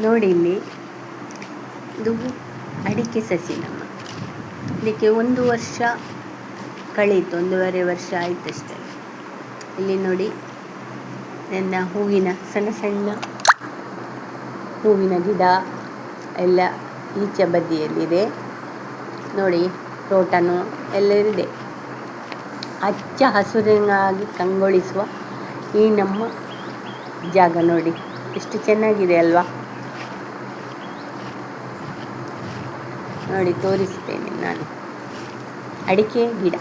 ನೋಡಿ ಇಲ್ಲಿ ಇದು ಅಡಿಕೆ ಸಸಿ ನಮ್ಮ. ಇದಕ್ಕೆ 1 ವರ್ಷ ಕಳೀತು, 1.5 ವರ್ಷ ಆಯಿತಷ್ಟೇ. ಇಲ್ಲಿ ನೋಡಿ ನನ್ನ ಹೂವಿನ ಸಣ್ಣ ಸಣ್ಣ ಹೂವಿನ ಗಿಡ ಎಲ್ಲ ಈಚೆ ಬದಿಯಲ್ಲಿದೆ ನೋಡಿ. ತೋಟನೂ ಎಲ್ಲ ಇದೆ. ಹಚ್ಚ ಹಸುರಿನಾಗಿ ಕಂಗೊಳಿಸುವ ಈ ನಮ್ಮ ಜಾಗ ನೋಡಿ ಎಷ್ಟು ಚೆನ್ನಾಗಿದೆ ಅಲ್ವಾ. ನೋಡಿ ತೋರಿಸ್ತೇನೆ ನಾನು. ಅಡಿಕೆ ಗಿಡ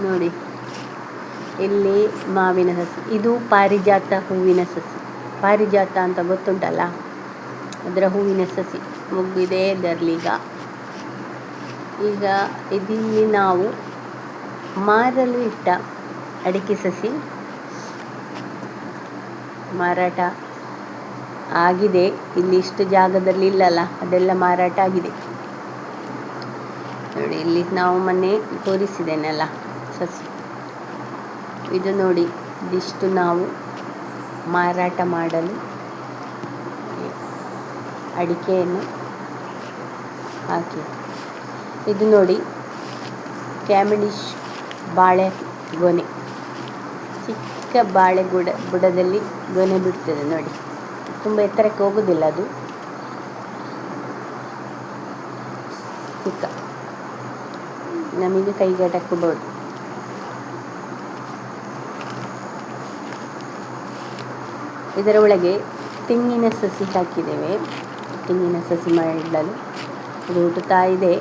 ನೋಡಿ, ಇಲ್ಲಿ ಮಾವಿನ ಸಸಿ. ಇದು ಪಾರಿಜಾತ ಹೂವಿನ ಸಸಿ. ಪಾರಿಜಾತ ಅಂತ ಗೊತ್ತುಂಟಲ್ಲ, ಅದರ ಹೂವಿನ ಸಸಿ ಮುಗಿದೇ ಇದರಲ್ಲೀಗ. ಈಗ ಇಲ್ಲಿ ನಾವು ಮಾರಲು ಇಟ್ಟ ಅಡಿಕೆ ಸಸಿ ಮಾರಾಟ ಆಗಿದೆ. ಇಲ್ಲಿ ಇಷ್ಟು ಜಾಗದಲ್ಲಿ ಇಲ್ಲಲ್ಲ, ಅದೆಲ್ಲ ಮಾರಾಟ ಆಗಿದೆ ನೋಡಿ. ಇಲ್ಲಿ ನಾವು ಮೊನ್ನೆ ತೋರಿಸಿದ್ದೇನಲ್ಲ ಸಸಿ, ಇದು ನೋಡಿ. ಇದಿಷ್ಟು ನಾವು ಮಾರಾಟ ಮಾಡಲು ಅಡಿಕೆಯನ್ನು ಹಾಕಿ. ಇದು ನೋಡಿ ಕ್ಯಾಮಿಡಿಶ್ ಬಾಳೆ ಗೊನೆ. ಚಿಕ್ಕ ಬಾಳೆ ಬುಡದಲ್ಲಿ ಗೊನೆ ಬಿಡ್ತದೆ ನೋಡಿ. ತುಂಬ ಎತ್ತರಕ್ಕೆ ಹೋಗೋದಿಲ್ಲ ಅದು, ಚಿಕ್ಕ, ನಮಗೆ ಕೈಗೆಟಕಬಹುದು. ಇದರ ಒಳಗೆ ತೆಂಗಿನ ಸಸಿ ಹಾಕಿದ್ದೇವೆ. ತೆಂಗಿನ ಸಸಿ ಮಾಡಲು ಅದು ಹುಟ್ಟುತ್ತಾ ಇದೆ.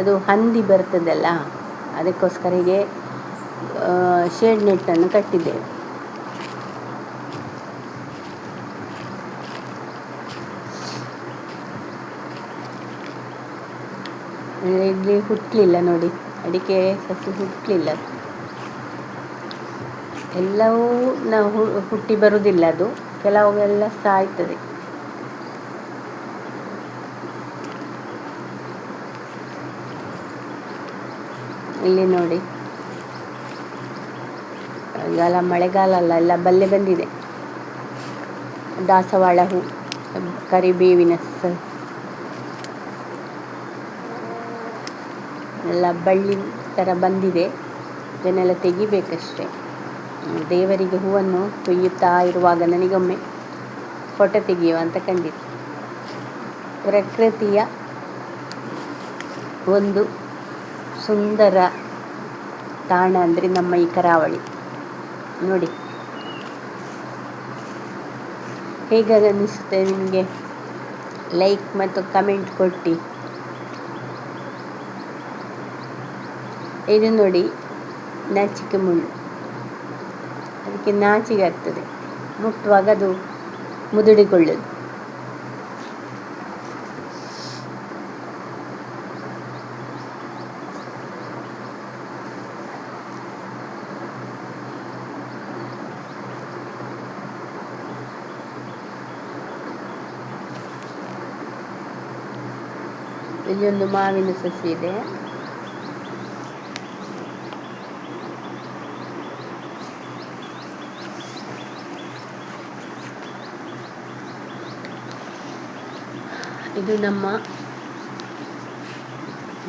ಅದು ಹಂದಿ ಬರ್ತದಲ್ಲ, ಅದಕ್ಕೋಸ್ಕರ ಹೀಗೆ ಶೇಡ್ ನೆಟ್ಟನ್ನು ಕಟ್ಟಿದ್ದೇವೆ. ಇಲ್ಲಿ ಹುಟ್ಟಲಿಲ್ಲ ನೋಡಿ, ಅಡಿಕೆ ಸಸಿ ಹುಟ್ಟಲಿಲ್ಲ. ಎಲ್ಲವೂ ನಾವು ಹುಟ್ಟಿ ಬರುವುದಿಲ್ಲ, ಅದು ಕೆಲವೆಲ್ಲ ಸಾಯ್ತದೆ. ಇಲ್ಲಿ ನೋಡಿ, ಈಗೆಲ್ಲ ಮಳೆಗಾಲ ಅಲ್ಲ, ಎಲ್ಲ ಬಲ್ಲೆ ಬಂದಿದೆ. ದಾಸವಾಳ ಹೂ, ಕರಿಬೇವಿನ ಎಲ್ಲ ಬಳ್ಳಿ ಥರ ಬಂದಿದೆ. ಇದನ್ನೆಲ್ಲ ತೆಗಿಬೇಕಷ್ಟೆ. ದೇವರಿಗೆ ಹೂವನ್ನು ಕೊಯ್ಯುತ್ತಾ ಇರುವಾಗ ನನಗೊಮ್ಮೆ ಫೋಟೋ ತೆಗೆಯುವ ಅಂತ ಕಂಡಿತು. ಪ್ರಕೃತಿಯ ಒಂದು ಸುಂದರ ತಾಣ ಅಂದರೆ ನಮ್ಮ ಈ ಕರಾವಳಿ ನೋಡಿ. ಹೇಗೆ ಅನ್ನಿಸುತ್ತೆ ನಿಮಗೆ? ಲೈಕ್ ಮತ್ತು ಕಮೆಂಟ್ ಕೊಟ್ಟು. ಇದು ನೋಡಿ ನಾಚಿಕೆ ಮುಳ್ಳು, ಅದಕ್ಕೆ ನಾಚಿಕೆ ಆಗ್ತದೆ, ಮುಟ್ಟುವಾಗ ಅದು ಮುದುಡಿಕೊಳ್ಳೋದು. ಇಲ್ಲೊಂದು ಮಾವಿನ ಸಸಿ ಇದೆ. ಇದು ನಮ್ಮ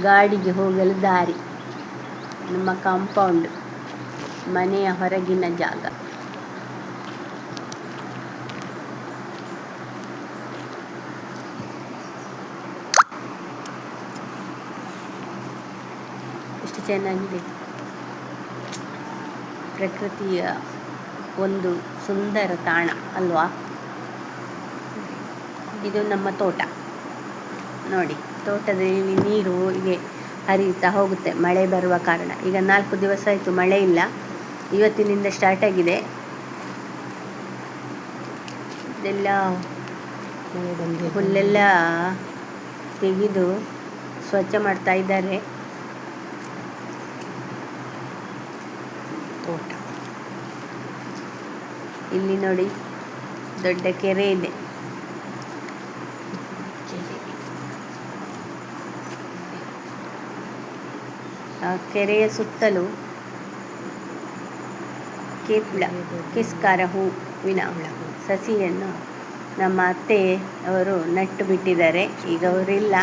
ಗಾಡಿಗೆ ಹೋಗಲು ದಾರಿ, ನಮ್ಮ ಕಾಂಪೌಂಡ್, ಮನೆಯ ಹೊರಗಿನ ಜಾಗ. ಎಷ್ಟು ಚೆನ್ನಾಗಿದೆ, ಪ್ರಕೃತಿಯ ಒಂದು ಸುಂದರ ತಾಣ ಅಲ್ವಾ. ಇದು ನಮ್ಮ ತೋಟ ನೋಡಿ. ತೋಟದಲ್ಲಿ ನೀರು ಹೀಗೆ ಹರಿಯುತ್ತಾ ಹೋಗುತ್ತೆ ಮಳೆ ಬರುವ ಕಾರಣ. ಈಗ 4 ದಿವಸ ಆಯಿತು ಮಳೆ ಇಲ್ಲ, ಇವತ್ತಿನಿಂದ ಸ್ಟಾರ್ಟ್ ಆಗಿದೆ. ಇದೆಲ್ಲ ಹುಲ್ಲೆಲ್ಲ ತೆಗೆದು ಸ್ವಚ್ಛ ಮಾಡ್ತಾ ಇದ್ದಾರೆ. ತೋಟ ಇಲ್ಲಿ ನೋಡಿ, ದೊಡ್ಡ ಕೆರೆ ಇದೆ. ಕೆರೆಯ ಸುತ್ತಲೂ ಕೇಪ್ಳ ಕಿಸ್ಕಾರ ಹೂವಿನ ಸಸಿಯನ್ನು ನಮ್ಮ ಅತ್ತೆ ಅವರು ನಟ್ಟು ಬಿಟ್ಟಿದ್ದಾರೆ. ಈಗ ಅವರಿಲ್ಲ,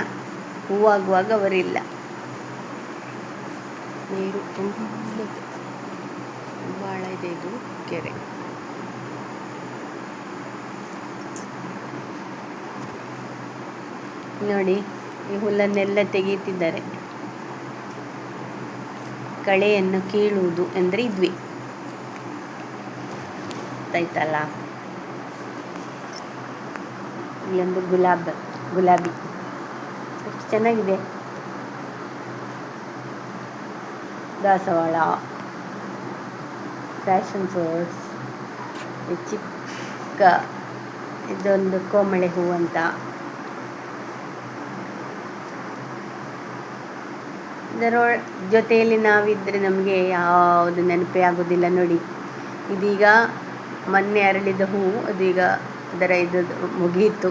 ಹೂವಾಗುವಾಗ ಅವರಿಲ್ಲ. ನೀರು ಭಾಳ ಇದೆ. ಇದು ಕೆರೆ. ನೋಡಿ, ಈ ಹುಲ್ಲನ್ನೆಲ್ಲ ತೆಗೀತಿದ್ದಾರೆ. ಕಳೆಯನ್ನು ಕೀಳುವುದು ಅಂದರೆ ಇದ್ವಿ, ಗೊತ್ತಾಯ್ತಲ್ಲ. ಇಲ್ಲೊಂದು ಗುಲಾಬಿ ಎಷ್ಟು ಚೆನ್ನಾಗಿದೆ. ದಾಸವಾಳ, ಪ್ಯಾಷನ್ ಫ್ರೂಟ್ಸ್, ಚಿಕ್ಕ ಇದೊಂದು ಕೋಮಳೆ ಹೂ ಅಂತ. ಇದರ ಜೊತೆಯಲ್ಲಿ ನಾವಿದ್ದರೆ ನಮಗೆ ಯಾವುದು ನೆನಪೇ ಆಗೋದಿಲ್ಲ. ನೋಡಿ, ಇದೀಗ ಮೊನ್ನೆ ಅರಳಿದ ಹೂವು, ಅದೀಗ ಅದರ ಇದು ಮುಗಿಯಿತು.